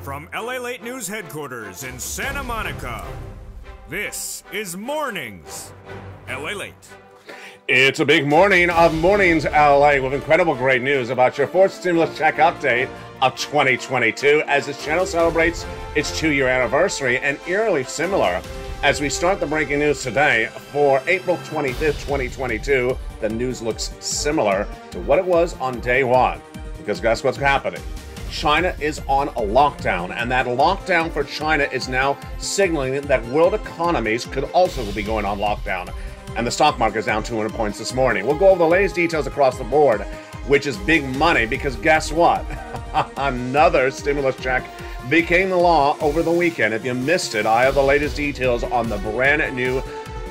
From LA Late News headquarters in Santa Monica, this is Mornings LA Late. It's a big morning of Mornings LA with incredible great news about your fourth stimulus check update of 2022 as this channel celebrates its 2-year anniversary, and eerily similar as we start the breaking news today for April 25th, 2022. The news looks similar to what it was on day one, because guess what's happening? China is on a lockdown, and that lockdown for China is now signaling that world economies could also be going on lockdown. And the stock market is down 200 points this morning. We'll go over the latest details across the board, which is big money, because guess what? Another stimulus check became the law over the weekend. If you missed it, I have the latest details on the brand new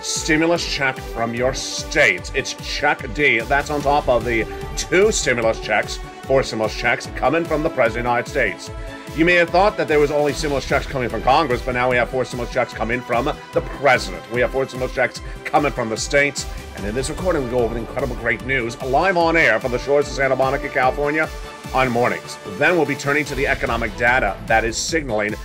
stimulus check from your state. It's Check D. That's on top of the 2 stimulus checks, 4 stimulus checks coming from the President of the United States. You may have thought that there was only stimulus checks coming from Congress, but now we have 4 stimulus checks coming from the President. We have 4 stimulus checks coming from the states. And in this recording, we go over the incredible great news live on air from the shores of Santa Monica, California on Mornings. Then we'll be turning to the economic data that is signaling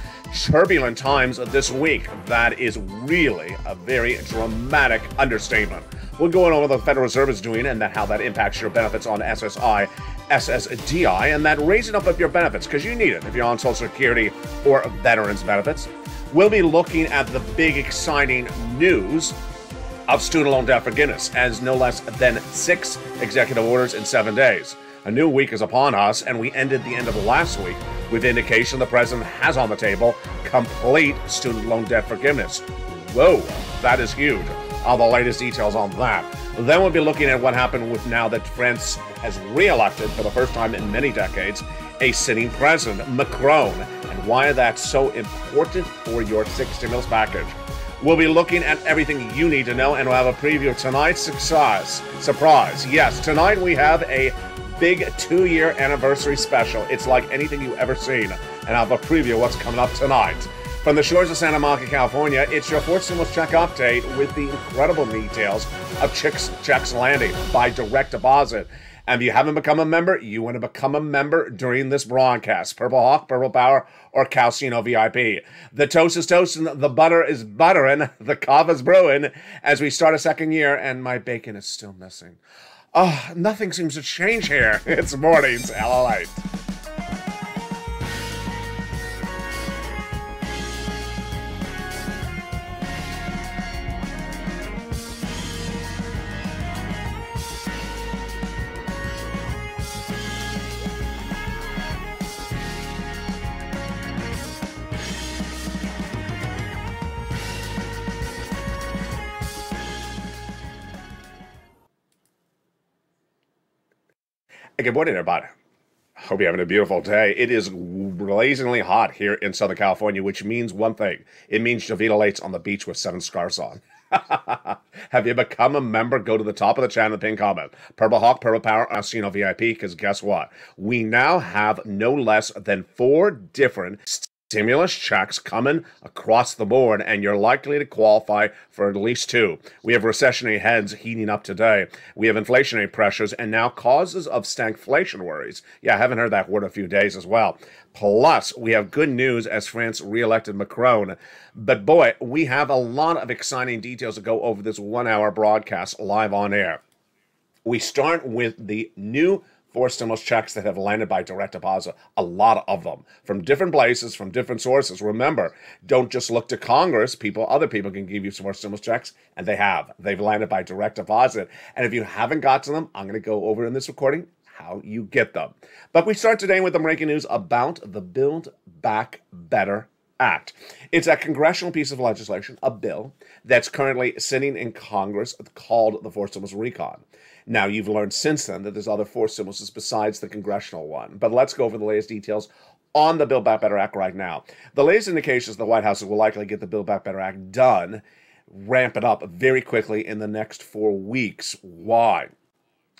turbulent times this week. That is really a very dramatic understatement. We're going over what the Federal Reserve is doing and how that impacts your benefits on SSI, SSDI, and that raising up of your benefits, because you need it if you're on Social Security or veterans benefits. We'll be looking at the big exciting news of student loan debt forgiveness, as no less than 6 executive orders in 7 days. A new week is upon us, and we ended the end of last week with indication the president has on the table complete student loan debt forgiveness. Whoa, that is huge. All the latest details on that. Then we'll be looking at what happened with now that France has re-elected for the first time in many decades a sitting president, Macron, and why that's so important for your 6th stimulus package. We'll be looking at everything you need to know, and we'll have a preview of tonight's surprise. Yes, tonight we have a big 2-year anniversary special. It's like anything you've ever seen, and I'll have a preview of what's coming up tonight. From the shores of Santa Monica, California, it's your 4th stimulus check update with the incredible details of checks landing by direct deposit. And if you haven't become a member, you want to become a member during this broadcast. Purple Hawk, Purple Power, or Calcino VIP. The toast is toasting, the butter is buttering, the coffee is brewing as we start a 2nd year, and my bacon is still missing. Oh, nothing seems to change here. It's Mornings LA Late. Hey, good morning, everybody. Hope you're having a beautiful day. It is blazingly hot here in Southern California, which means one thing. It means Jovita Late's on the beach with 7 scarves on. Have you become a member? Go to the top of the channel and pin comment. Purple Hawk, Purple Power, Casino VIP, because guess what? We now have no less than 4 different stimulus checks coming across the board, and you're likely to qualify for at least 2. We have recessionary heads heating up today. We have inflationary pressures and now causes of stagflation worries. Yeah, I haven't heard that word in a few days as well. Plus, we have good news as France re-elected Macron. But boy, we have a lot of exciting details to go over this 1-hour broadcast live on air. We start with the new 4 stimulus checks that have landed by direct deposit, a lot of them, from different places, from different sources. Remember, don't just look to Congress. Other people can give you some more stimulus checks, and they have. They've landed by direct deposit. And if you haven't got to them, I'm going to go over in this recording how you get them. But we start today with the breaking news about the Build Back Better Act. It's a congressional piece of legislation, a bill, that's currently sitting in Congress called the 4 Stimulus Recon. Now, you've learned since then that there's other 4 stimuluses besides the congressional one. But let's go over the latest details on the Build Back Better Act right now. The latest indications the White House will likely get the Build Back Better Act done, ramp it up very quickly in the next 4 weeks. Why?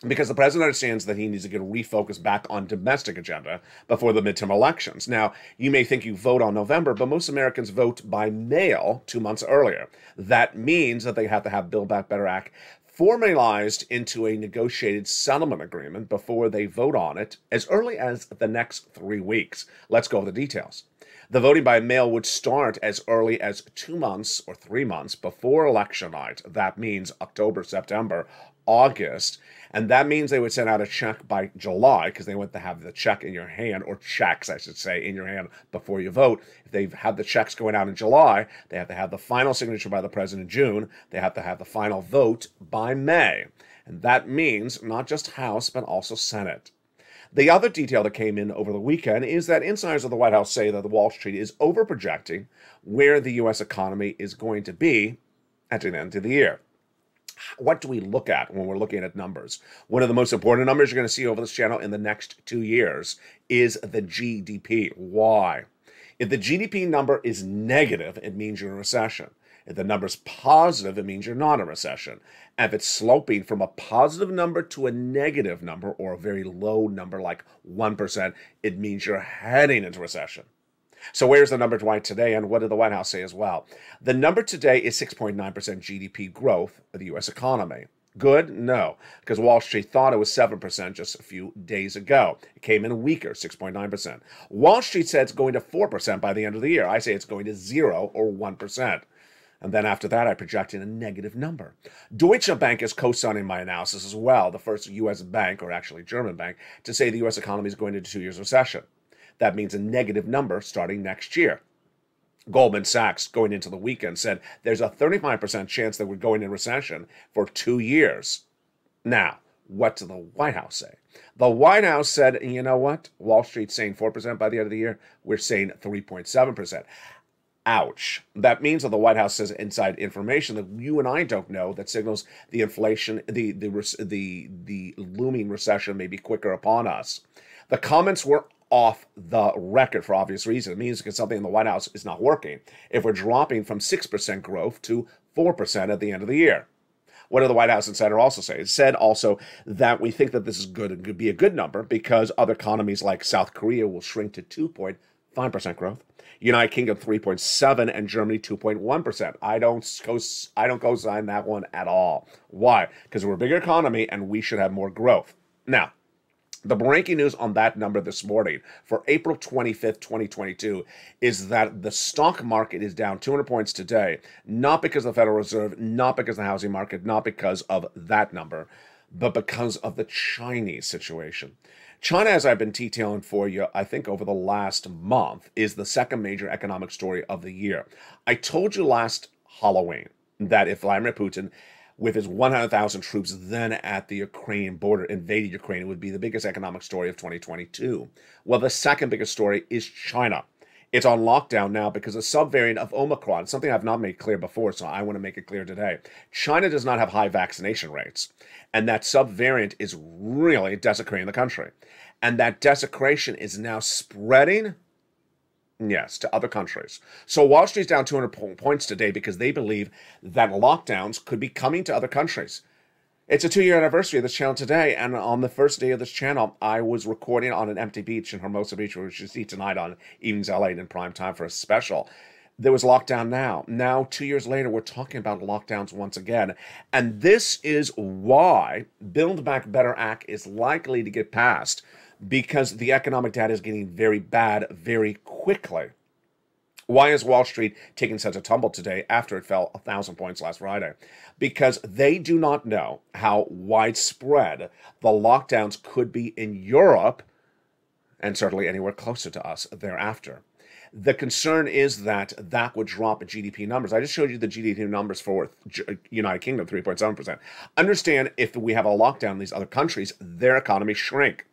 Because the president understands that he needs to get refocused back on domestic agenda before the midterm elections. Now, you may think you vote on November, but most Americans vote by mail 2 months earlier. That means that they have to have Build Back Better Act formalized into a negotiated settlement agreement before they vote on it as early as the next 3 weeks. Let's go over the details. The voting by mail would start as early as 2 months or 3 months before election night. That means October, September, August. And that means they would send out a check by July because they want to have the check in your hand, or checks, I should say, in your hand before you vote. If they've had the checks going out in July, they have to have the final signature by the president in June. They have to have the final vote by May. And that means not just House, but also Senate. The other detail that came in over the weekend is that insiders of the White House say that the Wall Street is overprojecting where the U.S. economy is going to be at the end of the year. What do we look at when we're looking at numbers? One of the most important numbers you're going to see over this channel in the next 2 years is the GDP. Why? If the GDP number is negative, it means you're in a recession. If the number's positive, it means you're not in a recession. And if it's sloping from a positive number to a negative number, or a very low number like 1%, it means you're heading into recession. So where's the number Dwight today, and what did the White House say as well? The number today is 6.9% GDP growth of the U.S. economy. Good? No, because Wall Street thought it was 7% just a few days ago. It came in weaker, 6.9%. Wall Street said it's going to 4% by the end of the year. I say it's going to 0 or 1%. And then after that, I projected a negative number. Deutsche Bank is co-signing my analysis as well, the first U.S. bank, or actually German bank, to say the U.S. economy is going into 2 years recession. That means a negative number starting next year. Goldman Sachs, going into the weekend, said there's a 35% chance that we're going in recession for 2 years. Now, what did the White House say? The White House said, you know what? Wall Street's saying 4% by the end of the year. We're saying 3.7%. Ouch. That means that the White House says inside information that you and I don't know that signals the inflation, the looming recession may be quicker upon us. The comments were off the record for obvious reason. It means because something in the White House is not working if we're dropping from 6% growth to 4% at the end of the year. What did the White House insider also say? It said also that we think that this is good and could be a good number because other economies like South Korea will shrink to 2.5% growth, United Kingdom 3.7%, and Germany 2.1%. I don't co-sign that one at all. Why? Because we're a bigger economy and we should have more growth. Now, the breaking news on that number this morning for April 25th, 2022 is that the stock market is down 200 points today, not because of the Federal Reserve, not because of the housing market, not because of that number, but because of the Chinese situation. China, as I've been detailing for you, I think over the last month, is the second major economic story of the year. I told you last Halloween that if Vladimir Putin, with his 100,000 troops then at the Ukraine border, invaded Ukraine, it would be the biggest economic story of 2022. Well, the second biggest story is China. It's on lockdown now because a subvariant of Omicron, something I've not made clear before, so I want to make it clear today. China does not have high vaccination rates, and that subvariant is really desecrating the country. And that desecration is now spreading, yes, to other countries. So Wall Street's down 200 points today because they believe that lockdowns could be coming to other countries. It's a 2-year anniversary of this channel today, and on the first day of this channel, I was recording on an empty beach in Hermosa Beach, which you see tonight on Evenings LA in prime time for a special. There was lockdown now. Now, 2 years later, we're talking about lockdowns once again. And this is why Build Back Better Act is likely to get passed, because the economic data is getting very bad very quickly. Why is Wall Street taking such a tumble today after it fell 1,000 points last Friday? Because they do not know how widespread the lockdowns could be in Europe and certainly anywhere closer to us thereafter. The concern is that that would drop GDP numbers. I just showed you the GDP numbers for United Kingdom, 3.7%. Understand, if we have a lockdown in these other countries, their economies shrink.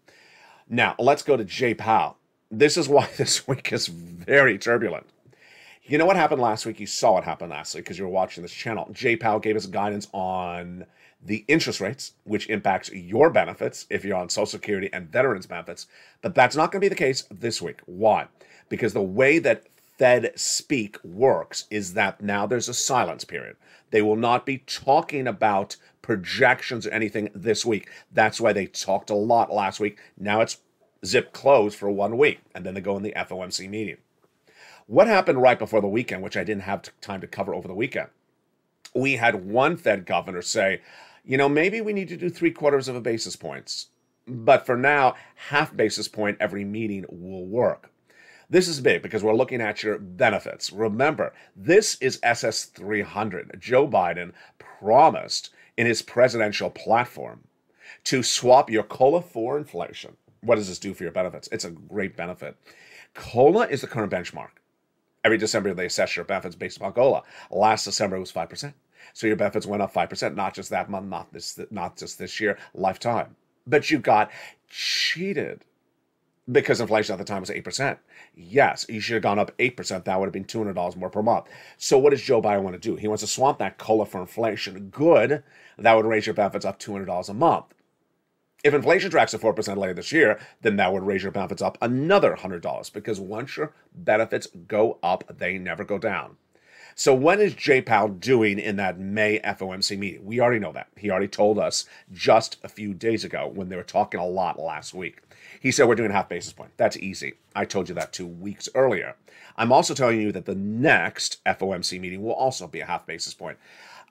Now, let's go to Jay Powell. This is why this week is very turbulent. You know what happened last week? You saw what happened last week because you were watching this channel. Jay Powell gave us guidance on the interest rates, which impacts your benefits if you're on Social Security and veterans benefits. But that's not going to be the case this week. Why? Because the way that Fed speak works is that now there's a silence period. They will not be talking about projections or anything this week. That's why they talked a lot last week. Now it's zip closed for 1 week, and then they go in the FOMC meeting. What happened right before the weekend, which I didn't have time to cover over the weekend? We had one Fed governor say, maybe we need to do 3/4 of a basis points. But for now, half basis point every meeting will work. This is big because we're looking at your benefits. Remember, this is SS 300. Joe Biden promised in his presidential platform to swap your COLA for inflation. What does this do for your benefits? It's a great benefit. COLA is the current benchmark. Every December, they assess your benefits based upon COLA. Last December, it was 5%. So your benefits went up 5%, not just that month, not just this year, lifetime. But you got cheated because inflation at the time was 8%. Yes, you should have gone up 8%. That would have been $200 more per month. So what does Joe Biden want to do? He wants to swap that COLA for inflation. Good. That would raise your benefits up $200 a month. If inflation tracks at 4% later this year, then that would raise your benefits up another $100 because once your benefits go up, they never go down. So what is Jay Powell doing in that May FOMC meeting? We already know that. He already told us just a few days ago when they were talking a lot last week. He said we're doing half basis point. That's easy. I told you that 2 weeks earlier. I'm also telling you that the next FOMC meeting will also be a half basis point.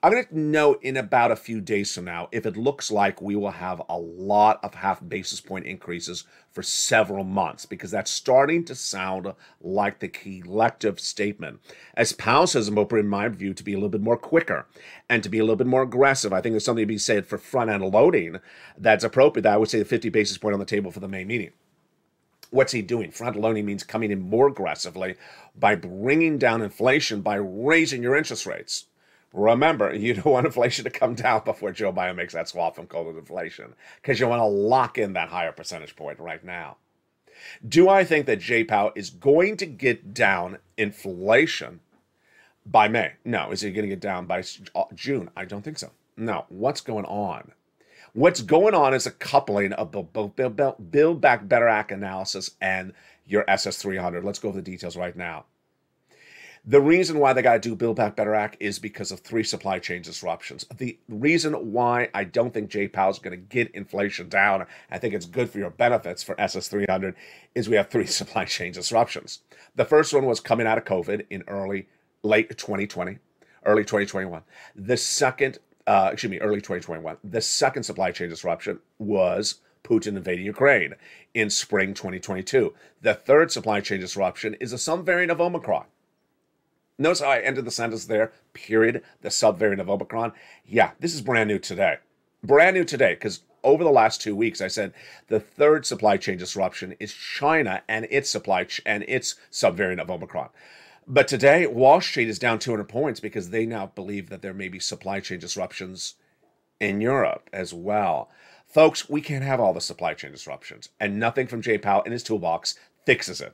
I'm going to know in about a few days from now if it looks like we will have a lot of half basis point increases for several months, because that's starting to sound like the collective statement. As Powell says, in my view, to be a little bit more quicker and to be a little bit more aggressive. I think there's something to be said for front-end loading that's appropriate. I would say the 50 basis point on the table for the May meeting. What's he doing? Front loading means coming in more aggressively by bringing down inflation by raising your interest rates. Remember, you don't want inflation to come down before Joe Biden makes that swap from cola to inflation, because you want to lock in that higher percentage point right now. Do I think that Jay Powell is going to get down inflation by May? No. Is he going to get down by June? I don't think so. No. What's going on? What's going on is a coupling of the Build Back Better Act analysis and your SS 300. Let's go over the details right now. The reason why they got to do Build Back Better Act is because of 3 supply chain disruptions. The reason why I don't think Jay Powell is going to get inflation down, I think it's good for your benefits for SS 300, is we have 3 supply chain disruptions. The first one was coming out of COVID in late 2020, early 2021. Early 2021. The second supply chain disruption was Putin invading Ukraine in spring 2022. The third supply chain disruption is a subvariant of Omicron. Notice how I ended the sentence there, period, the subvariant of Omicron. Yeah, this is brand new today. Brand new today, because over the last 2 weeks, I said the third supply chain disruption is China and its subvariant of Omicron. But today, Wall Street is down 200 points because they now believe that there may be supply chain disruptions in Europe as well. Folks, we can't have all the supply chain disruptions, and nothing from Jay Powell in his toolbox fixes it.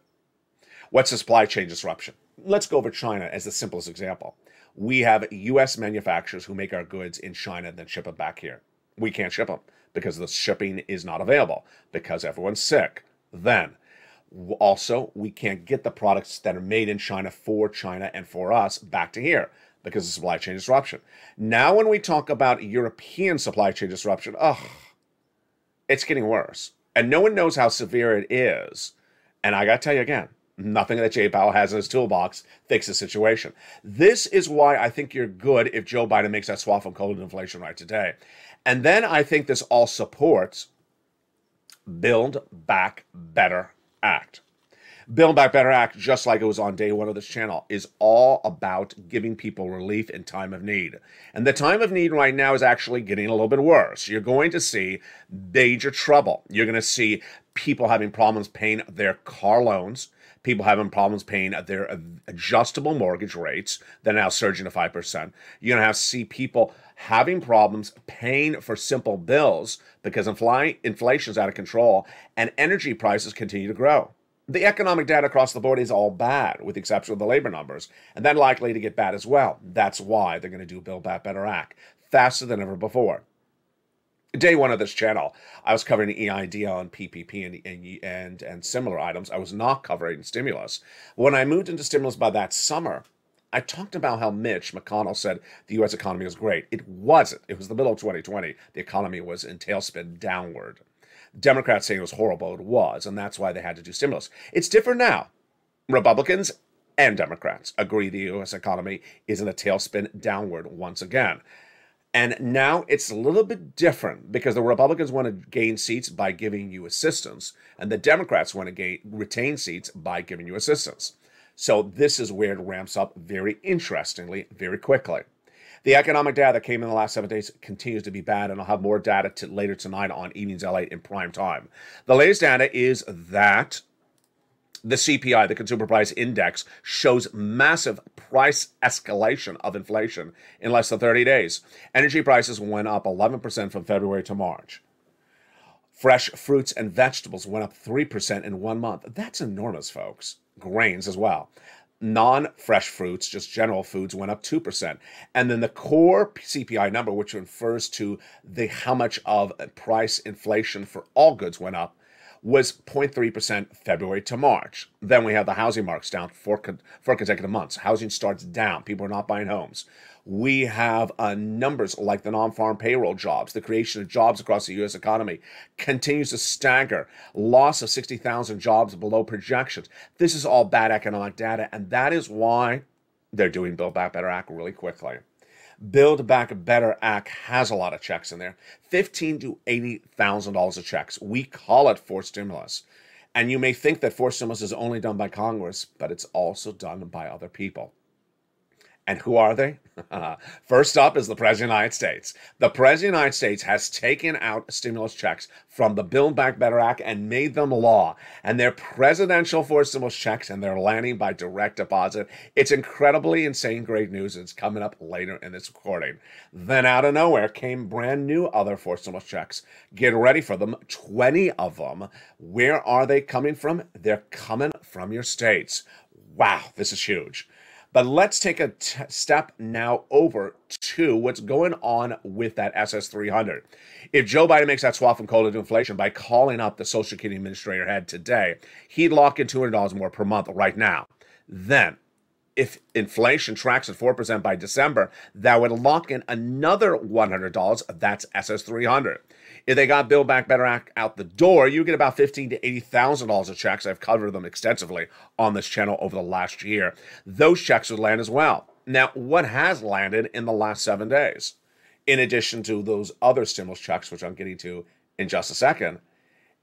What's a supply chain disruption? Let's go over China as the simplest example. We have U.S. manufacturers who make our goods in China and then ship them back here. We can't ship them because the shipping is not available because everyone's sick. Then, also, we can't get the products that are made in China and for us back to here because of supply chain disruption. Now, when we talk about European supply chain disruption, it's getting worse. And no one knows how severe it is. And I got to tell you again, nothing that Jay Powell has in his toolbox fixes the situation. This is why I think you're good if Joe Biden makes that swap from cola to inflation right today. And then I think this all supports Build Back Better Act. Build Back Better Act, just like it was on day one of this channel, is all about giving people relief in time of need. And the time of need right now is actually getting a little bit worse. You're going to see major trouble. You're going to see people having problems paying their car loans, people having problems paying their adjustable mortgage rates. They're now surging to 5%. You're going to see people having problems paying for simple bills because inflation's out of control and energy prices continue to grow. The economic data across the board is all bad, with the exception of the labor numbers, and then likely to get bad as well. That's why they're going to do Build Back Better Act faster than ever before. Day one of this channel, I was covering EID on PPP and similar items. I was not covering stimulus. When I moved into stimulus by that summer, I talked about how Mitch McConnell said the U.S. economy was great. It wasn't. It was the middle of 2020. The economy was in tailspin downward. Democrats saying it was horrible. It was, and that's why they had to do stimulus. It's different now. Republicans and Democrats agree the U.S. economy is in a tailspin downward once again. And now it's a little bit different because the Republicans want to gain seats by giving you assistance, and the Democrats want to retain seats by giving you assistance. So this is where it ramps up very interestingly, very quickly. The economic data that came in the last 7 days continues to be bad, and I'll have more data later tonight on Evenings LA in prime time. The latest data is that the CPI, the Consumer Price Index, shows massive price escalation of inflation in less than 30 days. Energy prices went up 11% from February to March. Fresh fruits and vegetables went up 3% in 1 month. That's enormous, folks. Grains as well. Non-fresh fruits, just general foods, went up 2%. And then the core CPI number, which refers to how much of price inflation for all goods went up, was 0.3% February to March. Then we have the housing marks down for consecutive months. Housing starts down. People are not buying homes. We have numbers like the non-farm payroll jobs. The creation of jobs across the U.S. economy continues to stagger. Loss of 60,000 jobs below projections. This is all bad economic data, and that is why they're doing Build Back Better Act really quickly. Build Back Better Act has a lot of checks in there, $15,000 to $80,000 of checks. We call it forced stimulus. And you may think that forced stimulus is only done by Congress, but it's also done by other people. And who are they? First up is the President of the United States. The President of the United States has taken out stimulus checks from the Build Back Better Act and made them law. And they're presidential forced stimulus checks, and they're landing by direct deposit. It's incredibly insane great news. It's coming up later in this recording. Then out of nowhere came brand new other forced stimulus checks. Get ready for them, 20 of them. Where are they coming from? They're coming from your states. Wow, this is huge. But let's take a step now over to what's going on with that SS300. If Joe Biden makes that swap from COLA to inflation by calling up the Social Security Administrator head today, he'd lock in $200 more per month right now. Then, if inflation tracks at 4% by December, that would lock in another $100. That's SS300. If they got Build Back Better Act out the door, you get about $15,000 to $80,000 of checks. I've covered them extensively on this channel over the last year. Those checks would land as well. Now, what has landed in the last 7 days? In addition to those other stimulus checks, which I'm getting to in just a second,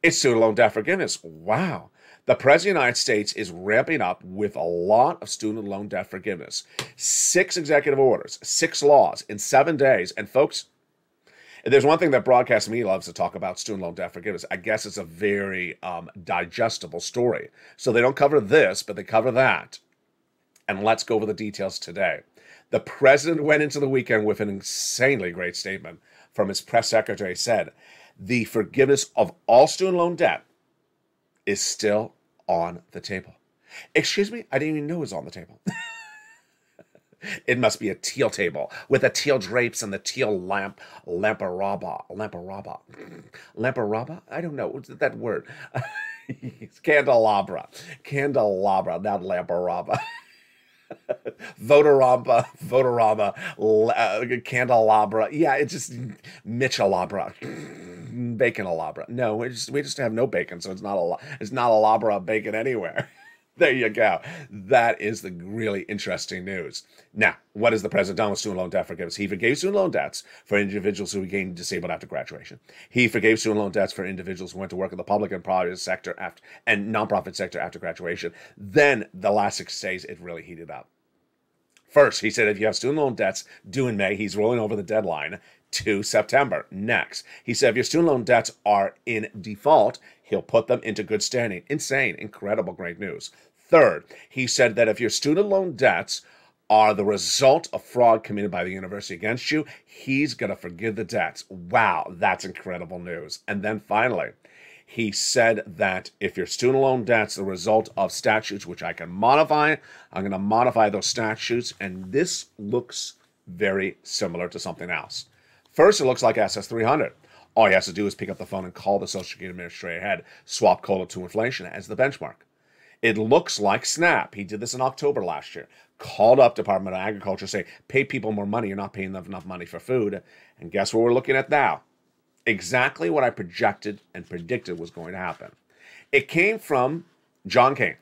it's student loan debt forgiveness. Wow. The President of the United States is ramping up with a lot of student loan debt forgiveness. 6 executive orders, 6 laws in 7 days. And folks, there's one thing that broadcast media loves to talk about, student loan debt forgiveness. I guess it's a very digestible story. So they don't cover this, but they cover that. And let's go over the details today. The president went into the weekend with an insanely great statement from his press secretary. Said, the forgiveness of all student loan debt is still on the table. Excuse me? I didn't even know it was on the table. It must be a teal table with the teal drapes and the teal lamparaba. I don't know. What's that word? It's candelabra, not lamparaba. Votorama, candelabra. Yeah, it's just Michelabra, baconalabra. No, we just have no bacon, so it's not a labra bacon anywhere. There you go. That is the really interesting news. Now, what has the president done with student loan debt forgiveness? He forgave student loan debts for individuals who became disabled after graduation. He forgave student loan debts for individuals who went to work in the public and private sector and nonprofit sector after graduation. Then the last 6 days, it really heated up. First, he said if you have student loan debts due in May, he's rolling over the deadline to September. Next, he said if your student loan debts are in default, he'll put them into good standing. Insane, incredible, great news. Third, he said that if your student loan debts are the result of fraud committed by the university against you, he's going to forgive the debts. Wow, that's incredible news. And then finally, he said that if your student loan debt's the result of statutes, which I can modify, I'm going to modify those statutes, and this looks very similar to something else. First, it looks like SS300. All he has to do is pick up the phone and call the Social Security Administrator head, swap COLA to inflation as the benchmark. It looks like SNAP. He did this in October last year. Called up Department of Agriculture, say, pay people more money. You're not paying them enough money for food. And guess what we're looking at now? Exactly what I projected and predicted was going to happen. It came from John Kane.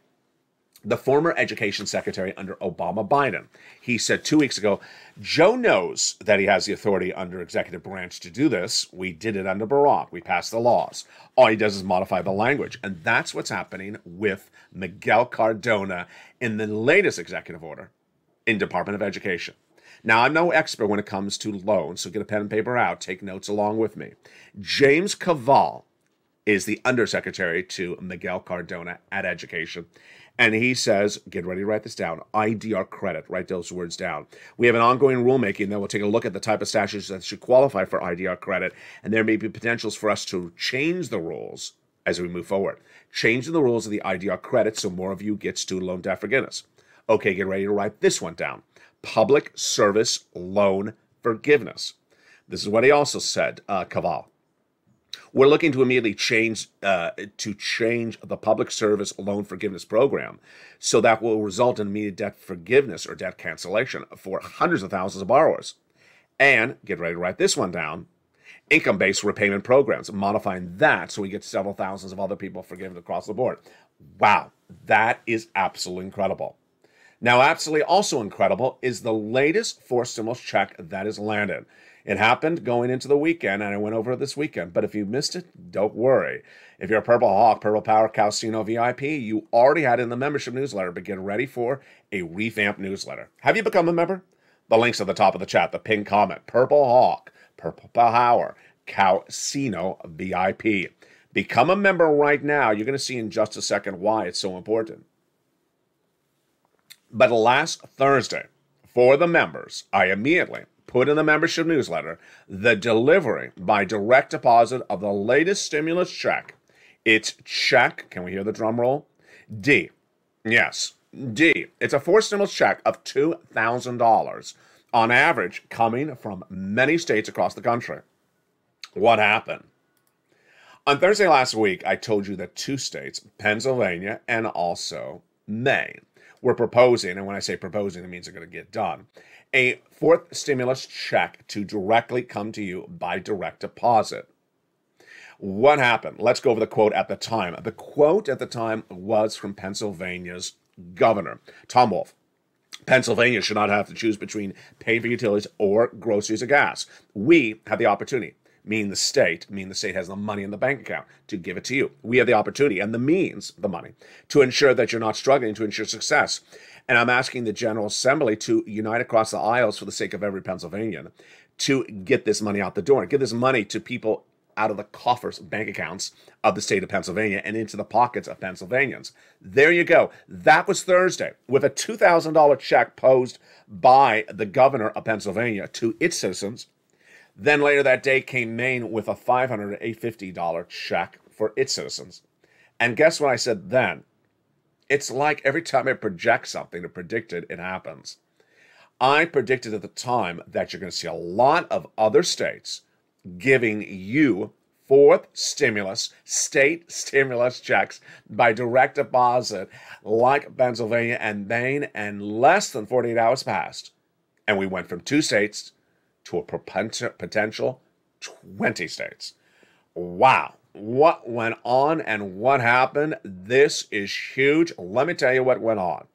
the former education secretary under Obama Biden. He said 2 weeks ago, Joe knows that he has the authority under executive branch to do this. We did it under Barack. We passed the laws. All he does is modify the language. And that's what's happening with Miguel Cardona in the latest executive order in Department of Education. Now, I'm no expert when it comes to loans, so get a pen and paper out. Take notes along with me. James Cavall is the undersecretary to Miguel Cardona at Education. And he says, get ready to write this down, IDR credit, write those words down. We have an ongoing rulemaking that will take a look at the type of statutes that should qualify for IDR credit, and there may be potentials for us to change the rules as we move forward. Changing the rules of the IDR credit so more of you get student loan debt forgiveness. Okay, get ready to write this one down. Public service loan forgiveness. This is what he also said, Cavall. We're looking to immediately change the public service loan forgiveness program so that will result in immediate debt forgiveness or debt cancellation for hundreds of thousands of borrowers. And get ready to write this one down. Income-based repayment programs, modifying that so we get several thousands of other people forgiven across the board. Wow, that is absolutely incredible. Now, absolutely also incredible is the latest forced stimulus check that has landed. It happened going into the weekend, and I went over it this weekend. But if you missed it, don't worry. If you're a Purple Hawk, Purple Power Casino VIP, you already had it in the membership newsletter, but get ready for a revamped newsletter. Have you become a member? The link's at the top of the chat, the pinned comment. Purple Hawk, Purple Power Casino VIP. Become a member right now. You're going to see in just a second why it's so important. But last Thursday, for the members, I immediately put in the membership newsletter the delivery by direct deposit of the latest stimulus check. It's check, can we hear the drum roll? D. Yes, D. It's a forced stimulus check of $2,000 on average coming from many states across the country. What happened? On Thursday last week, I told you that 2 states, Pennsylvania and also Maine, were proposing, and when I say proposing, it means they're going to get done, a 4th stimulus check to directly come to you by direct deposit. What happened? Let's go over the quote at the time. The quote at the time was from Pennsylvania's governor, Tom Wolf. Pennsylvania should not have to choose between paying for utilities or groceries or gas. We have the opportunity, meaning the state has the money in the bank account to give it to you. We have the opportunity and the means, the money, to ensure that you're not struggling, to ensure success. And I'm asking the General Assembly to unite across the aisles for the sake of every Pennsylvanian to get this money out the door, give this money to people out of the coffers, bank accounts of the state of Pennsylvania and into the pockets of Pennsylvanians. There you go. That was Thursday with a $2,000 check posed by the governor of Pennsylvania to its citizens. Then later that day came Maine with a $550 check for its citizens. And guess what I said then? It's like every time I project something or predict it, it happens. I predicted at the time that you're going to see a lot of other states giving you 4th stimulus, state stimulus checks by direct deposit like Pennsylvania and Maine, and less than 48 hours passed. And we went from 2 states to a potential 20 states. Wow. What went on and what happened? This is huge. Let me tell you what went on.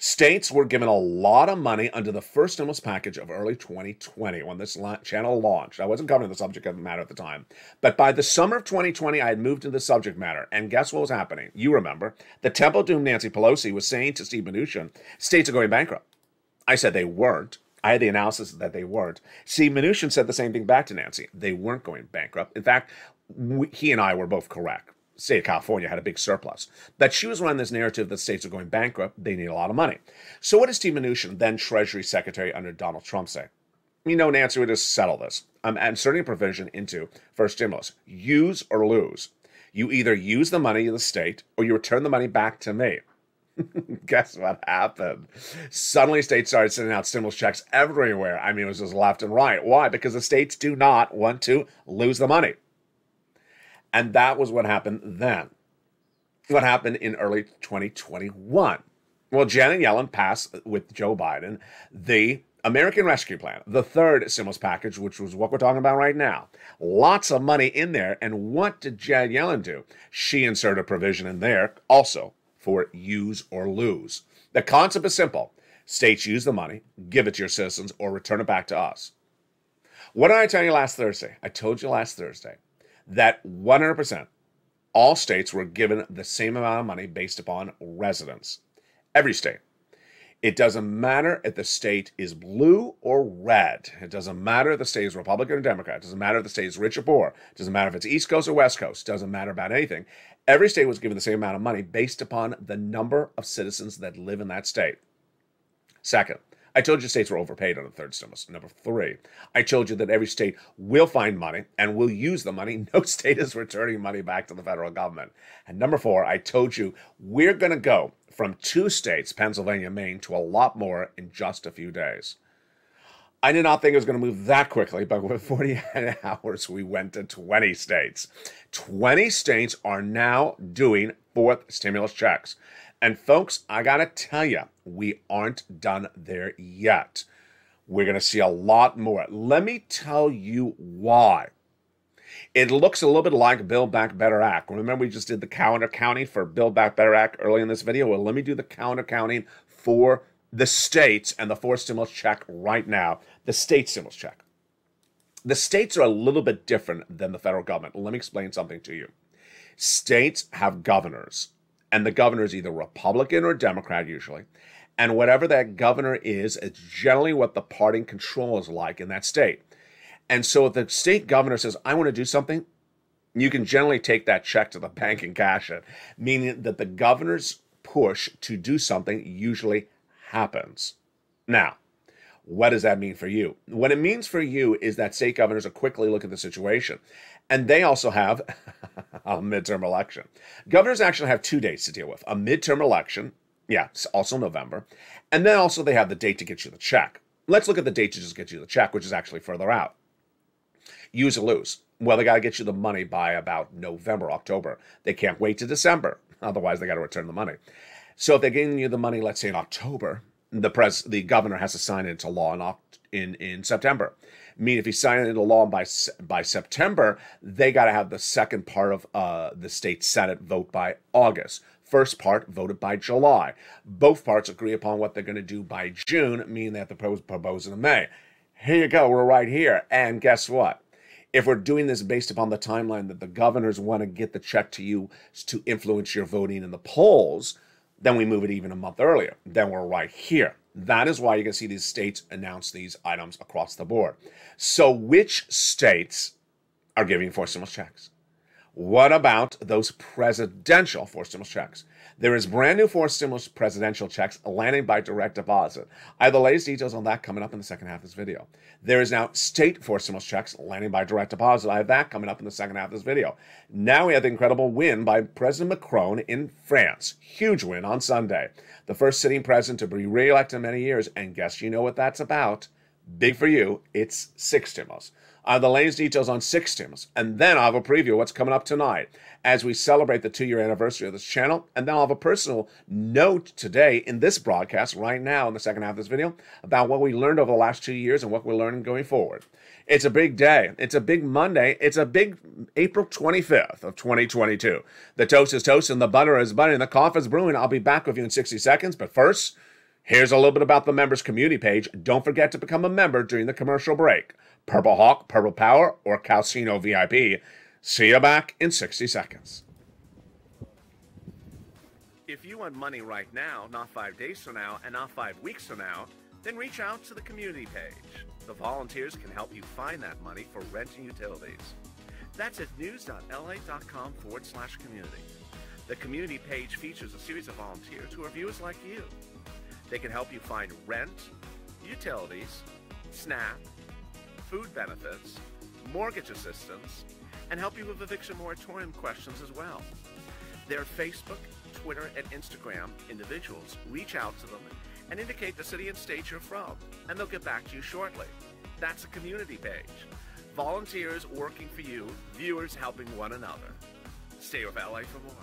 States were given a lot of money under the first stimulus package of early 2020 when this channel launched. I wasn't covering the subject matter at the time. But by the summer of 2020, I had moved into the subject matter. And guess what was happening? You remember. The Temple Doom Nancy Pelosi was saying to Steve Mnuchin, states are going bankrupt. I said they weren't. I had the analysis that they weren't. Steve Mnuchin said the same thing back to Nancy. They weren't going bankrupt. In fact, he and I were both correct. The state of California had a big surplus. That she was running this narrative that states are going bankrupt, they need a lot of money. So what does Steve Mnuchin, then Treasury Secretary under Donald Trump, say? You know, Nancy, we just settle this. I'm inserting a provision into first stimulus. Use or lose. You either use the money of the state or you return the money back to me. Guess what happened? Suddenly states started sending out stimulus checks everywhere. I mean, it was just left and right. Why? Because the states do not want to lose the money. And that was what happened then. What happened in early 2021? Well, Janet Yellen passed with Joe Biden the American Rescue Plan, the 3rd stimulus package, which was what we're talking about right now. Lots of money in there. And what did Janet Yellen do? She inserted a provision in there also for use or lose. The concept is simple. States use the money, give it to your citizens, or return it back to us. What did I tell you last Thursday? I told you last Thursday that 100% all states were given the same amount of money based upon residence. Every state. It doesn't matter if the state is blue or red. It doesn't matter if the state is Republican or Democrat. It doesn't matter if the state is rich or poor. It doesn't matter if it's East Coast or West Coast. It doesn't matter about anything. Every state was given the same amount of money based upon the number of citizens that live in that state. Second, I told you states were overpaid on the third stimulus. Number 3, I told you that every state will find money and will use the money. No state is returning money back to the federal government. And number 4, I told you we're going to go from 2 states, Pennsylvania and Maine, to a lot more in just a few days. I did not think it was going to move that quickly, but with 48 hours, we went to 20 states. 20 states are now doing 4th stimulus checks. And folks, I got to tell you, we aren't done there yet. We're going to see a lot more. Let me tell you why. It looks a little bit like Build Back Better Act. Remember, we just did the calendar counting for Build Back Better Act early in this video? Well, let me do the calendar counting for the states and the 4th stimulus check right now. The state stimulus check. The states are a little bit different than the federal government. Let me explain something to you. States have governors, and the governor is either Republican or Democrat usually. And whatever that governor is, it's generally what the party in control is like in that state. And so if the state governor says, I want to do something, you can generally take that check to the bank and cash it, meaning that the governor's push to do something usually happens. Now, what does that mean for you? What it means for you is that state governors are quickly looking at the situation. And they also have a midterm election. Governors actually have 2 dates to deal with. A midterm election, yeah, it's also November. And then also they have the date to get you the check. Let's look at the date to just get you the check, which is actually further out. Use or lose. Well, they got to get you the money by about November, October. They can't wait to December. Otherwise, they got to return the money. So if they're giving you the money, let's say in October, the governor has to sign it into law in September. I mean, if he signed it into law by September, they got to have the second part of the state Senate vote by August. First part voted by July. Both parts agree upon what they're going to do by June, meaning they have to propose in May. Here you go. We're right here. And guess what? If we're doing this based upon the timeline that the governors want to get the check to you to influence your voting in the polls, then we move it even a month earlier. Then we're right here. That is why you can see these states announce these items across the board. So which states are giving 4th stimulus checks? What about those presidential 4th stimulus checks? There is brand new 4th stimulus presidential checks landing by direct deposit. I have the latest details on that coming up in the second half of this video. There is now state 4th stimulus checks landing by direct deposit. I have that coming up in the second half of this video. Now we have the incredible win by President Macron in France. Huge win on Sunday. The first sitting president to be re-elected in many years. And guess you know what that's about? Big for you. It's 6 stimulus. I have the latest details on 6 stimulus. And then I'll have a preview of what's coming up tonight as we celebrate the 2-year anniversary of this channel. And then I'll have a personal note today in this broadcast right now in the second half of this video about what we learned over the last 2 years and what we're learning going forward. It's a big day. It's a big Monday. It's a big April 25th of 2022. The toast is toast and the butter is butter and the coffee is brewing. I'll be back with you in 60 seconds. But first, here's a little bit about the members community page. Don't forget to become a member during the commercial break. Purple Hawk, Purple Power, or Calcino VIP. See you back in 60 seconds. If you want money right now, not 5 days from now, and not 5 weeks from now, then reach out to the community page. The volunteers can help you find that money for rent and utilities. That's at news.la.com/community. The community page features a series of volunteers who are viewers like you. They can help you find rent, utilities, SNAP, food benefits, mortgage assistance, and help you with eviction moratorium questions as well. Their Facebook, Twitter, and Instagram individuals reach out to them and indicate the city and state you're from, and they'll get back to you shortly. That's a community page. Volunteers working for you, viewers helping one another. Stay with LA for more.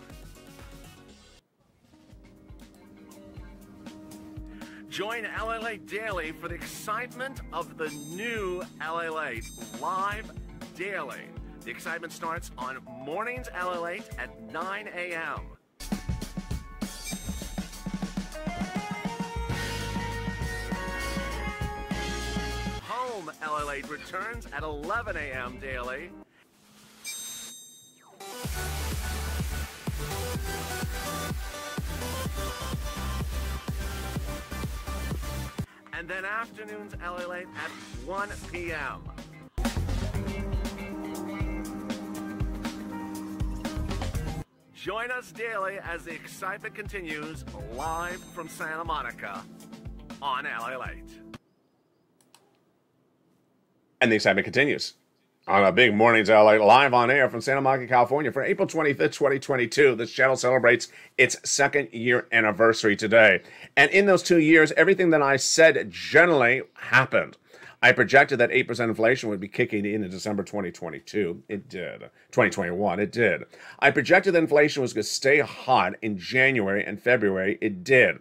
Join LA Daily for the excitement of the new LA Live Daily. The excitement starts on mornings LA at 9 a.m. Late returns at 11 a.m. daily. And then afternoons LA Late at 1 p.m. Join us daily as the excitement continues live from Santa Monica on LA Late. And the excitement continues on a big Mornings LA live on air from Santa Monica, California for April 25th, 2022. This channel celebrates its second year anniversary today. And in those 2 years, everything that I said generally happened. I projected that 8% inflation would be kicking in December 2022. It did. 2021, it did. I projected that inflation was going to stay hot in January and February. It did.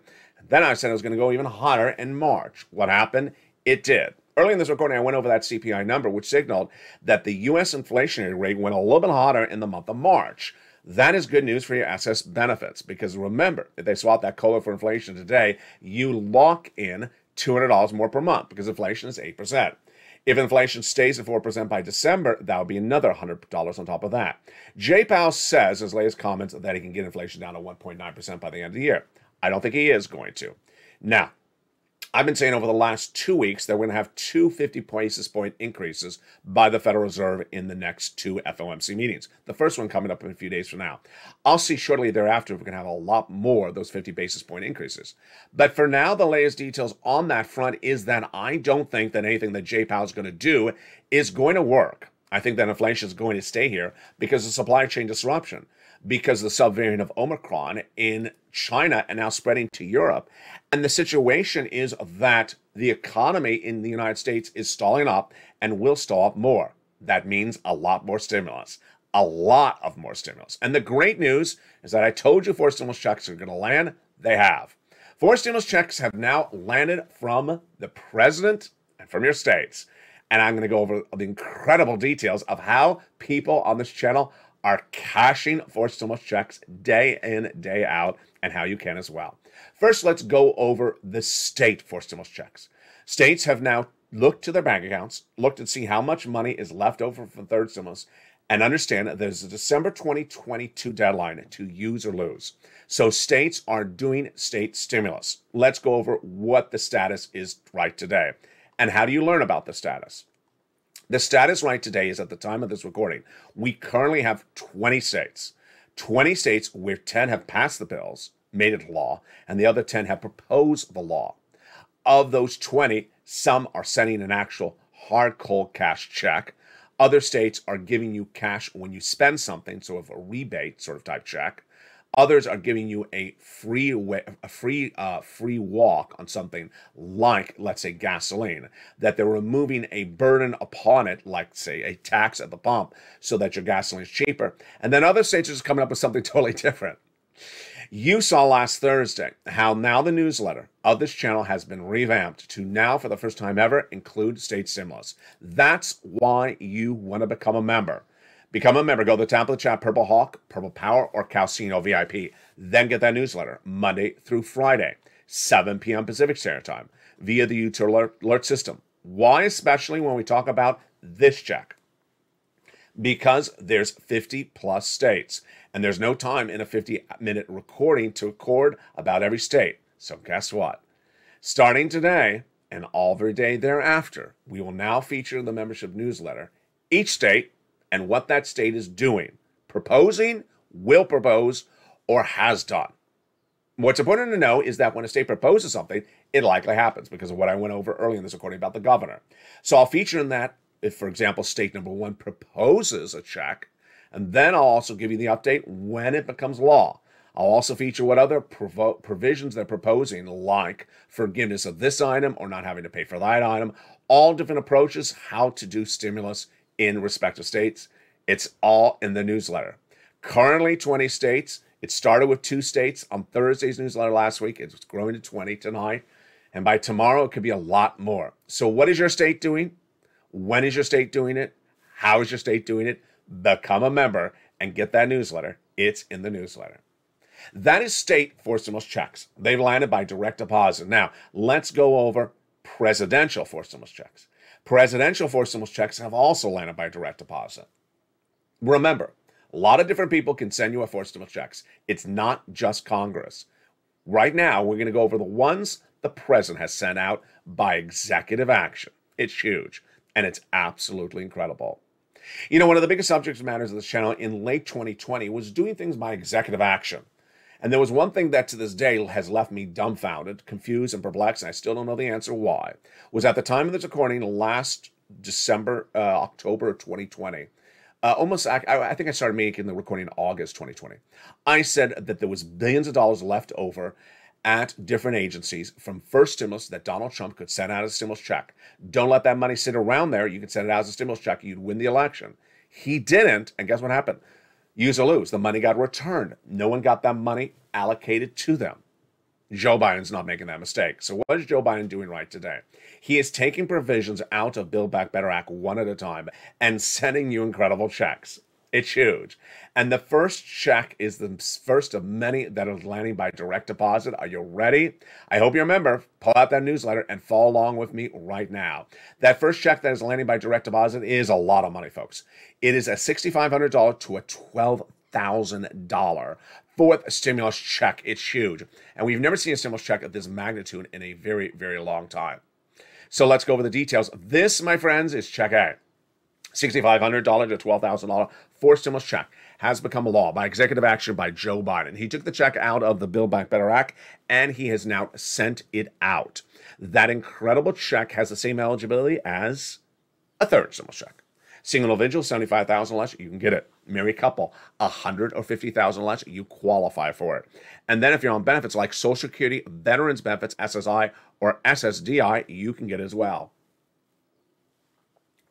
Then I said it was going to go even hotter in March. What happened? It did. Early in this recording, I went over that CPI number, which signaled that the U.S. inflationary rate went a little bit hotter in the month of March. That is good news for your SS benefits, because remember, if they swap that COLA for inflation today, you lock in $200 more per month because inflation is 8%. If inflation stays at 4% by December, that would be another $100 on top of that. Jay Powell says, his latest comments, that he can get inflation down to 1.9% by the end of the year. I don't think he is going to. Now, I've been saying over the last 2 weeks that we're going to have two 50 basis point increases by the Federal Reserve in the next two FOMC meetings. The first one coming up in a few days from now. I'll see shortly thereafter if we can have a lot more of those 50 basis point increases. But for now, the latest details on that front is that I don't think that anything that Jay Powell is going to do is going to work. I think that inflation is going to stay here because of supply chain disruption, because the subvariant of Omicron in China and now spreading to Europe. And the situation is that the economy in the United States is stalling up and will stall up more. That means a lot more stimulus, a lot of more stimulus. And the great news is that I told you 4 stimulus checks are going to land. They have. 4 stimulus checks have now landed from the president and from your states. And I'm going to go over the incredible details of how people on this channel are cashing 4 stimulus checks day in, day out, and how you can as well. First, let's go over the state 4 stimulus checks. States have now looked to their bank accounts, looked and see how much money is left over from the third stimulus, and understand that there's a December 2022 deadline to use or lose. So states are doing state stimulus. Let's go over what the status is right today. And how do you learn about the status? The status right today is, at the time of this recording, we currently have 20 states. 20 states where 10 have passed the bills, made it law, and the other 10 have proposed the law. Of those 20, some are sending an actual hard cold cash check. Other states are giving you cash when you spend something, sort of a rebate sort of type check. Others are giving you a free walk on something like, let's say, gasoline, that they're removing a burden upon it, like, say, a tax at the pump, so that your gasoline is cheaper. And then other states are just coming up with something totally different. You saw last Thursday how now the newsletter of this channel has been revamped to now, for the first time ever, include state stimulus. That's why you want to become a member. Become a member. Go to the top of the chat, Purple Hawk, Purple Power, or Calcino VIP. Then get that newsletter Monday through Friday, 7 p.m. Pacific Standard Time, via the YouTube alert system. Why especially when we talk about this check? Because there's 50 plus states, and there's no time in a 50-minute recording to record about every state. So guess what? Starting today and every day thereafter, we will now feature in the membership newsletter each state and what that state is doing, proposing, will propose, or has done. What's important to know is that when a state proposes something, it likely happens because of what I went over earlier in this recording about the governor. So I'll feature in that if, for example, state number 1 proposes a check, and then I'll also give you the update when it becomes law. I'll also feature what other provisions they're proposing, like forgiveness of this item or not having to pay for that item, all different approaches, how to do stimulus in respective states. It's all in the newsletter. Currently 20 states. It started with 2 states on Thursday's newsletter last week. It's growing to 20 tonight. And by tomorrow, it could be a lot more. So what is your state doing? When is your state doing it? How is your state doing it? Become a member and get that newsletter. It's in the newsletter. That is state 4 stimulus checks. They've landed by direct deposit. Now, let's go over presidential 4 stimulus checks. Presidential forced stimulus checks have also landed by direct deposit. Remember, a lot of different people can send you a forced stimulus checks. It's not just Congress. Right now, we're going to go over the ones the president has sent out by executive action. It's huge, and it's absolutely incredible. You know, one of the biggest subject matters of this channel in late 2020 was doing things by executive action. And there was one thing that to this day has left me dumbfounded, confused, and perplexed, and I still don't know the answer why, was at the time of this recording last October of 2020, I think I started making the recording in August 2020. I said that there was billions of dollars left over at different agencies from first stimulus that Donald Trump could send out as a stimulus check. Don't let that money sit around there. You can send it out as a stimulus check. You'd win the election. He didn't, and guess what happened? Use or lose. The money got returned. No one got that money allocated to them. Joe Biden's not making that mistake. So what is Joe Biden doing right today? He is taking provisions out of Build Back Better Act one at a time and sending you incredible checks. It's huge. And the first check is the first of many that are landing by direct deposit. Are you ready? I hope you remember, pull out that newsletter and follow along with me right now. That first check that is landing by direct deposit is a lot of money, folks. It is a $6,500 to a $12,000 fourth stimulus check. It's huge. And we've never seen a stimulus check of this magnitude in a very, very long time. So let's go over the details. This, my friends, is check A. $6,500 to $12,000 fourth stimulus check has become a law by executive action by Joe Biden. He took the check out of the Build Back Better Act, and he has now sent it out. That incredible check has the same eligibility as a third stimulus check. Single individual, $75,000 less, you can get it. Married couple, $100,000 or $50,000 less, you qualify for it. And then if you're on benefits like Social Security, Veterans Benefits, SSI, or SSDI, you can get it as well.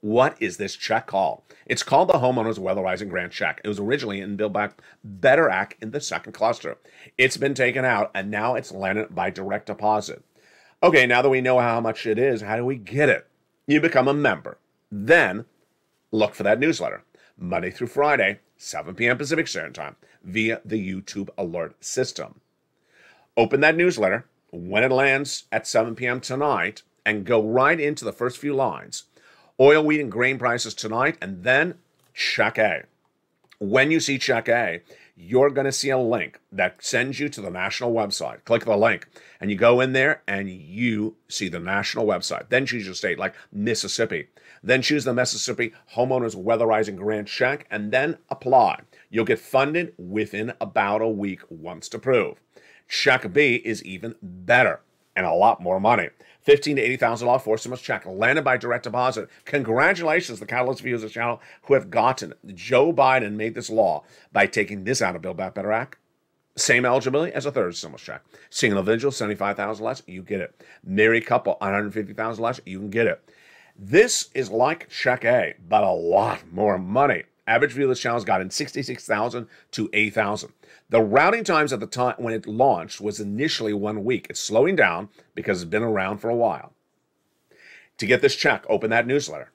What is this check called? It's called the Homeowners Weatherizing Grant Check. It was originally in Build Back Better Act in the second cluster. It's been taken out, and now it's landed by direct deposit. Okay, now that we know how much it is, how do we get it? You become a member. Then look for that newsletter, Monday through Friday, 7 p.m. Pacific Standard Time, via the YouTube alert system. Open that newsletter when it lands at 7 p.m. tonight and go right into the first few lines. Oil, wheat, and grain prices tonight, and then check A. When you see check A, you're going to see a link that sends you to the national website. Click the link, and you go in there, and you see the national website. Then choose your state, like Mississippi. Then choose the Mississippi Homeowners Weatherizing Grant Check, and then apply. You'll get funded within about a week once approved. Check B is even better and a lot more money. $15,000 to $80,000 fourth stimulus check landed by direct deposit. Congratulations to the Catalyst viewers of the channel who have gotten it. Joe Biden made this law by taking this out of Build Back Better Act. Same eligibility as a third stimulus check. Single individual, $75,000 less, you get it. Married couple, $150,000 less, you can get it. This is like check A, but a lot more money. Average view of this channel has gotten 66,000 to 8,000. The routing times at the time when it launched was initially 1 week. It's slowing down because it's been around for a while. To get this check, open that newsletter.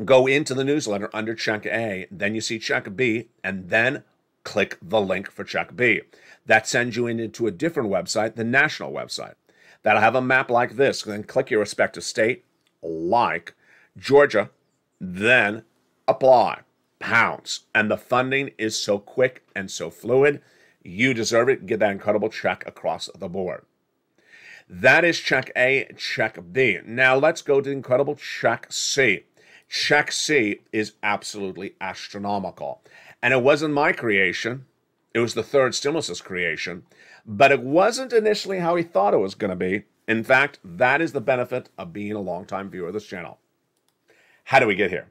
Go into the newsletter under check A, then you see check B, and then click the link for check B. That sends you into a different website, the national website. That'll have a map like this. Then click your respective state, like Georgia, then apply. Pounds. And the funding is so quick and so fluid. You deserve it. Get that incredible check across the board. That is check A, check B. Now let's go to the incredible check C. Check C is absolutely astronomical. And it wasn't my creation. It was the third stimulus's creation. But it wasn't initially how he thought it was going to be. In fact, that is the benefit of being a longtime viewer of this channel. How do we get here?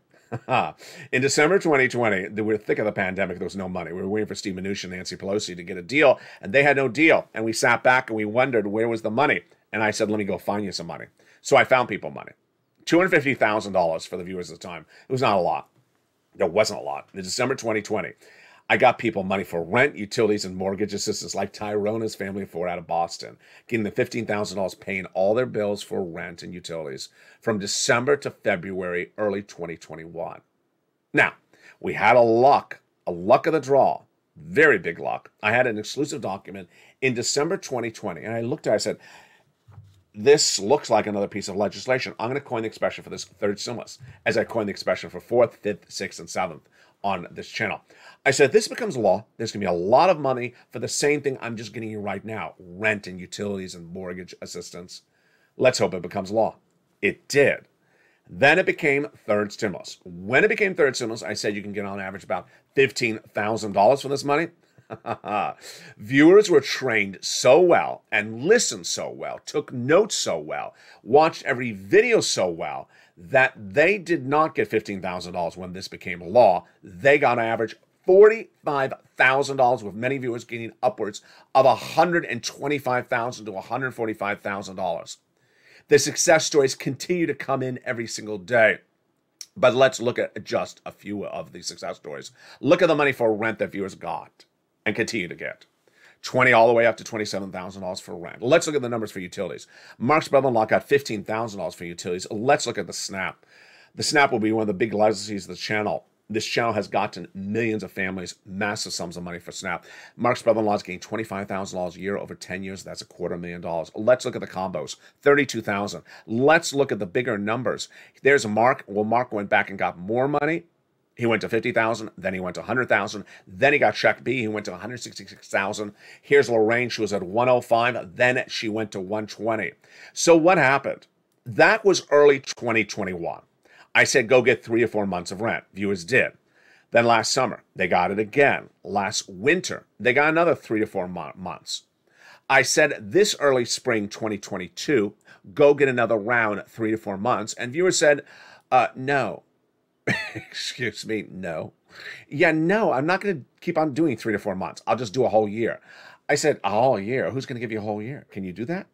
In December 2020, we were thick of the pandemic. There was no money. We were waiting for Steve Mnuchin and Nancy Pelosi to get a deal, and they had no deal. And we sat back and we wondered, where was the money? And I said, let me go find you some money. So I found people money. $250,000 for the viewers at the time. It was not a lot. There wasn't a lot. In December 2020, I got people money for rent, utilities, and mortgage assistance, like Tyrona's family of four out of Boston, getting the $15,000 paying all their bills for rent and utilities from December to February, early 2021. Now, we had a luck of the draw, very big luck. I had an exclusive document in December 2020, and I looked at it, I said, this looks like another piece of legislation. I'm going to coin the expression for this third stimulus, as I coined the expression for fourth, fifth, sixth, and seventh on this channel. I said, this becomes law. There's going to be a lot of money for the same thing I'm just getting you right now, rent and utilities and mortgage assistance. Let's hope it becomes law. It did. Then it became third stimulus. When it became third stimulus, I said you can get on average about $15,000 for this money. Viewers were trained so well and listened so well, took notes so well, watched every video so well that they did not get $15,000 when this became law. They got on average $45,000, with many viewers getting upwards of $125,000 to $145,000. The success stories continue to come in every single day. But let's look at just a few of these success stories. Look at the money for rent that viewers got and continue to get. $20,000 all the way up to $27,000 for rent. Let's look at the numbers for utilities. Mark's brother-in-law got $15,000 for utilities. Let's look at the SNAP. The SNAP will be one of the big legacies of the channel. This channel has gotten millions of families massive sums of money for SNAP. Mark's brother-in-law is getting $25,000 a year over 10 years. That's $250,000. Let's look at the combos. $32,000. Let's look at the bigger numbers. There's Mark. Well, Mark went back and got more money. He went to $50,000, then he went to $100,000, then he got check B, he went to $166,000. Here's Lorraine, she was at $105,000, then she went to $120,000. So what happened? That was early 2021. I said, go get 3 or 4 months of rent. Viewers did. Then last summer, they got it again. Last winter, they got another 3 to 4 months. I said this early spring 2022, go get another round, 3 to 4 months. And viewers said, no. Excuse me, no. Yeah, no, I'm not going to keep on doing 3 to 4 months. I'll just do a whole year. I said, a whole year? Who's going to give you a whole year? Can you do that?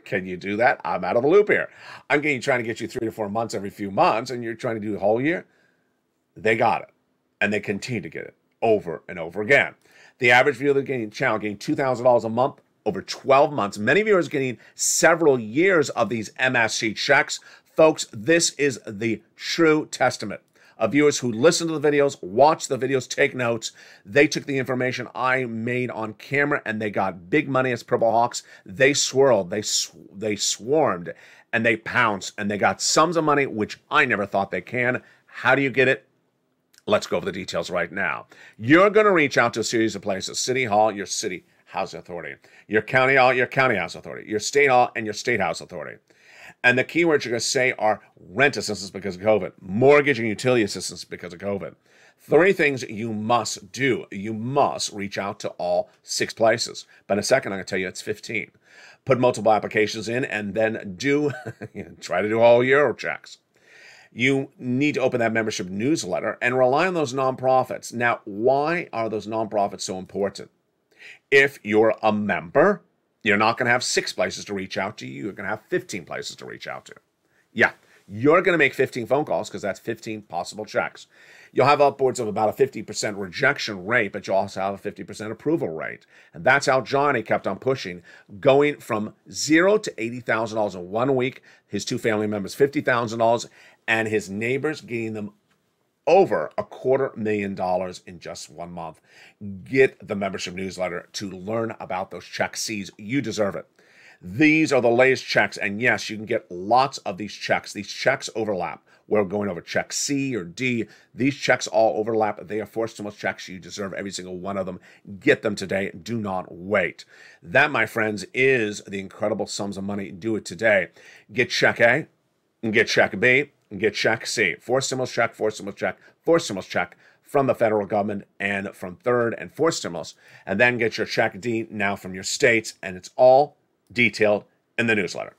Can you do that? I'm out of the loop here. I'm trying to get you 3 to 4 months every few months, and you're trying to do a whole year? They got it, and they continue to get it over and over again. The average viewer of the channel getting $2,000 a month over 12 months. Many viewers getting several years of these MSC checks. Folks, this is the true testament of viewers who listen to the videos, watch the videos, take notes. They took the information I made on camera and they got big money as Purple Hawks. They swirled, they swarmed, and they pounced, and they got sums of money, which I never thought they can. How do you get it? Let's go over the details right now. You're going to reach out to a series of places. City Hall, your city housing authority. Your county hall, your county house authority. Your state hall and your state house authority. And the keywords you're going to say are rent assistance because of COVID, mortgage and utility assistance because of COVID. 3 things you must do. You must reach out to all 6 places. But in a second, I'm going to tell you it's 15. Put multiple applications in and then try to do all Euro checks. You need to open that membership newsletter and rely on those nonprofits. Now, why are those nonprofits so important? If you're a member, you're not going to have 6 places to reach out to you. You're going to have 15 places to reach out to. Yeah, you're going to make 15 phone calls because that's 15 possible checks. You'll have upwards of about a 50% rejection rate, but you'll also have a 50% approval rate. And that's how Johnny kept on pushing, going from $0 to $80,000 in 1 week, his 2 family members $50,000, and his neighbors getting them over $250,000 in just 1 month. Get the membership newsletter to learn about those check C's. You deserve it. These are the latest checks, and yes, you can get lots of these checks. These checks overlap. We're going over check C or D. These checks all overlap. They are forced stimulus checks. You deserve every single one of them. Get them today. Do not wait. That, my friends, is the incredible sums of money. Do it today. Get check A and get check B. And get check C. 4 stimulus check, 4 stimulus check, 4 stimulus check from the federal government and from third and fourth stimulus. And then get your check D now from your states. And it's all detailed in the newsletter.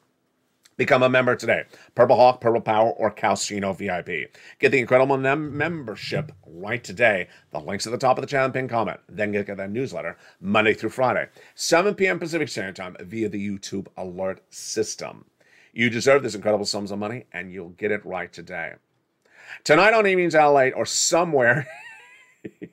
Become a member today. Purple Hawk, Purple Power, or Calcino VIP. Get the incredible membership right today. The link's at the top of the channel, pin comment. Then get that newsletter Monday through Friday, 7 p.m. Pacific Standard Time via the YouTube alert system. You deserve this incredible sums of money, and you'll get it right today. Tonight on Evenings Out Late, or somewhere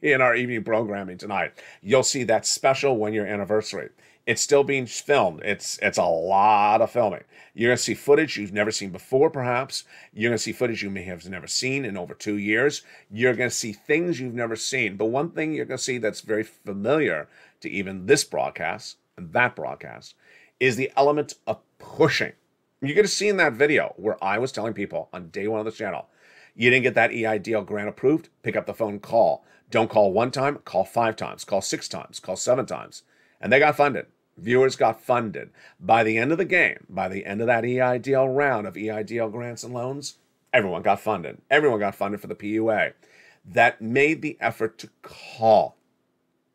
in our evening programming tonight, you'll see that special 1-year anniversary. It's still being filmed. It's a lot of filming. You're going to see footage you've never seen before, perhaps. You're going to see footage you may have never seen in over 2 years. You're going to see things you've never seen. But one thing you're going to see that's very familiar to even this broadcast and that broadcast is the element of pushing. You could have seen that video where I was telling people on day one of the channel, you didn't get that EIDL grant approved, pick up the phone, call. Don't call one time, call 5 times, call 6 times, call 7 times. And they got funded. Viewers got funded. By the end of the game, by the end of that EIDL round of EIDL grants and loans, everyone got funded. Everyone got funded for the PUA. That made the effort to call.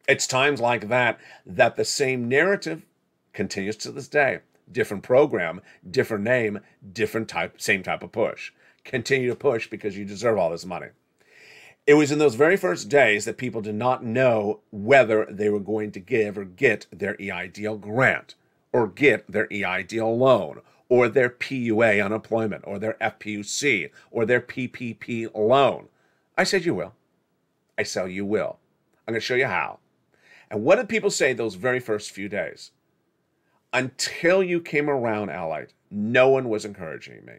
It's times like that that the same narrative continues to this day. Different program, different name, different type, same type of push. Continue to push because you deserve all this money. It was in those very first days that people did not know whether they were going to give or get their EIDL grant or get their EIDL loan or their PUA unemployment or their FPUC or their PPP loan. I said you will. I said you will. I'm going to show you how. And what did people say those very first few days? Until you came around, Allied, no one was encouraging me.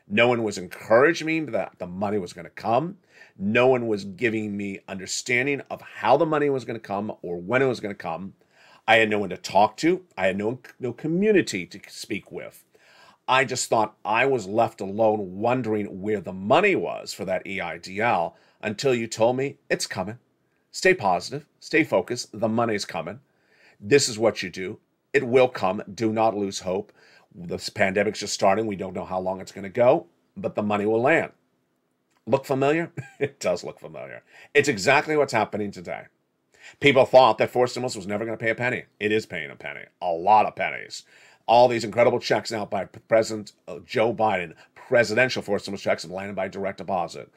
No one was encouraging me that the money was going to come. No one was giving me understanding of how the money was going to come or when it was going to come. I had no one to talk to. I had no community to speak with. I just thought I was left alone wondering where the money was for that EIDL until you told me it's coming. Stay positive. Stay focused. The money's coming. This is what you do. It will come. Do not lose hope. This pandemic's just starting. We don't know how long it's going to go, but the money will land. Look familiar? It does look familiar. It's exactly what's happening today. People thought that forced stimulus was never going to pay a penny. It is paying a penny. A lot of pennies. All these incredible checks now by President Joe Biden, presidential forced stimulus checks have landed by direct deposit.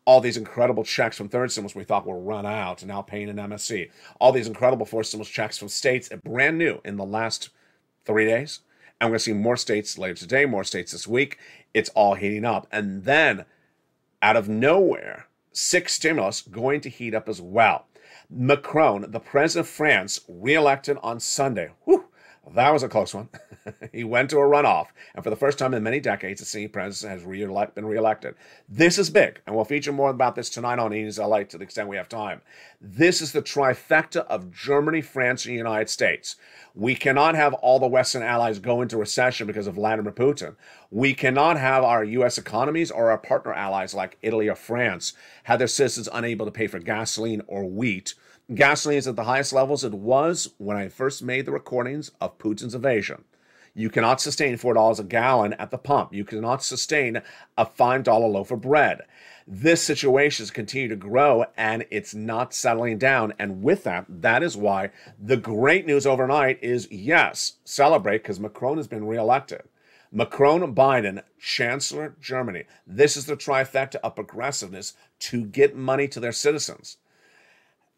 All these incredible checks from third stimulus we thought were run out and now paying an MSC. All these incredible forced stimulus checks from states, brand new in the last 3 days. And we're going to see more states later today, more states this week. It's all heating up. And then, out of nowhere, 6 stimulus going to heat up as well. Macron, the president of France, reelected on Sunday. Whew, that was a close one. He went to a runoff. And for the first time in many decades, the sitting president has been reelected. This is big. And we'll feature more about this tonight on E's LA to the extent we have time. This is the trifecta of Germany, France, and the United States. We cannot have all the Western allies go into recession because of Vladimir Putin. We cannot have our U.S. economies or our partner allies like Italy or France have their citizens unable to pay for gasoline or wheat. Gasoline is at the highest levels it was when I first made the recordings of Putin's invasion. You cannot sustain $4 a gallon at the pump. You cannot sustain a $5 loaf of bread. This situation has continued to grow, and it's not settling down. And with that, that is why the great news overnight is, yes, celebrate, because Macron has been reelected. Macron, Biden, Chancellor, Germany. This is the trifecta of progressiveness to get money to their citizens.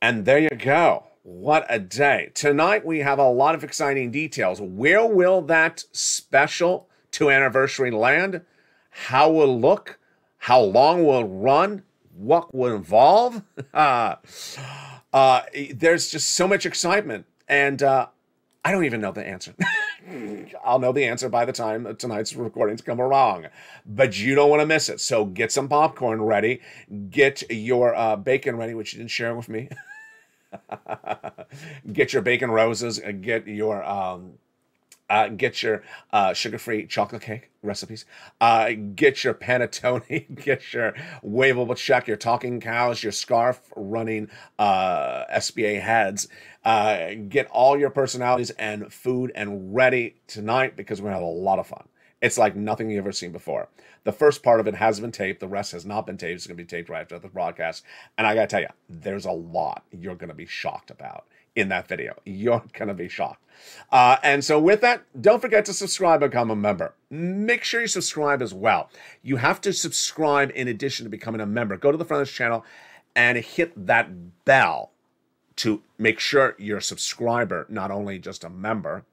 And there you go. What a day. Tonight we have a lot of exciting details. Where will that special 2 anniversary land? How will it look? How long will it run? What will involve? There's just so much excitement. And I don't even know the answer. I'll know the answer by the time tonight's recordings come along. But you don't want to miss it. So get some popcorn ready. Get your bacon ready, which you didn't share with me. Get your bacon roses. Get your sugar-free chocolate cake recipes. Get your panettone. Get your wavable check. Your talking cows. Your scarf running SBA heads. Get all your personalities and food and ready tonight because we're going to have a lot of fun. It's like nothing you've ever seen before. The first part of it has been taped. The rest has not been taped. It's going to be taped right after the broadcast. And I got to tell you, there's a lot you're going to be shocked about in that video. You're going to be shocked. And so with that, don't forget to subscribe and become a member. Make sure you subscribe as well. You have to subscribe in addition to becoming a member. Go to the front of this channel and hit that bell to make sure you're a subscriber, not only just a member.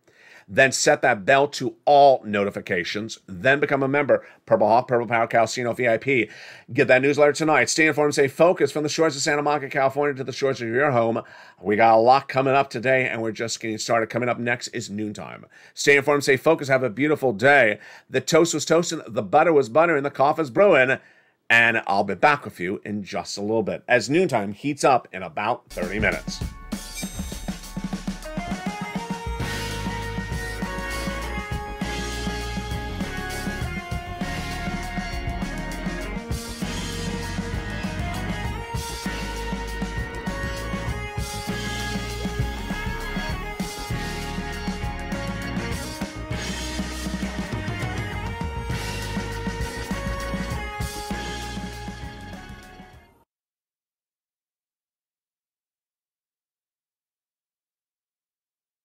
Then set that bell to all notifications. Then become a member. Purple Hawk, Purple Power, Calcino VIP. Get that newsletter tonight. Stay informed, stay focused from the shores of Santa Monica, California to the shores of your home. We got a lot coming up today, and we're just getting started. Coming up next is noontime. Stay informed, stay focused. Have a beautiful day. The toast was toasting, the butter was buttering, the coffee's brewing. And I'll be back with you in just a little bit as noontime heats up in about 30 minutes.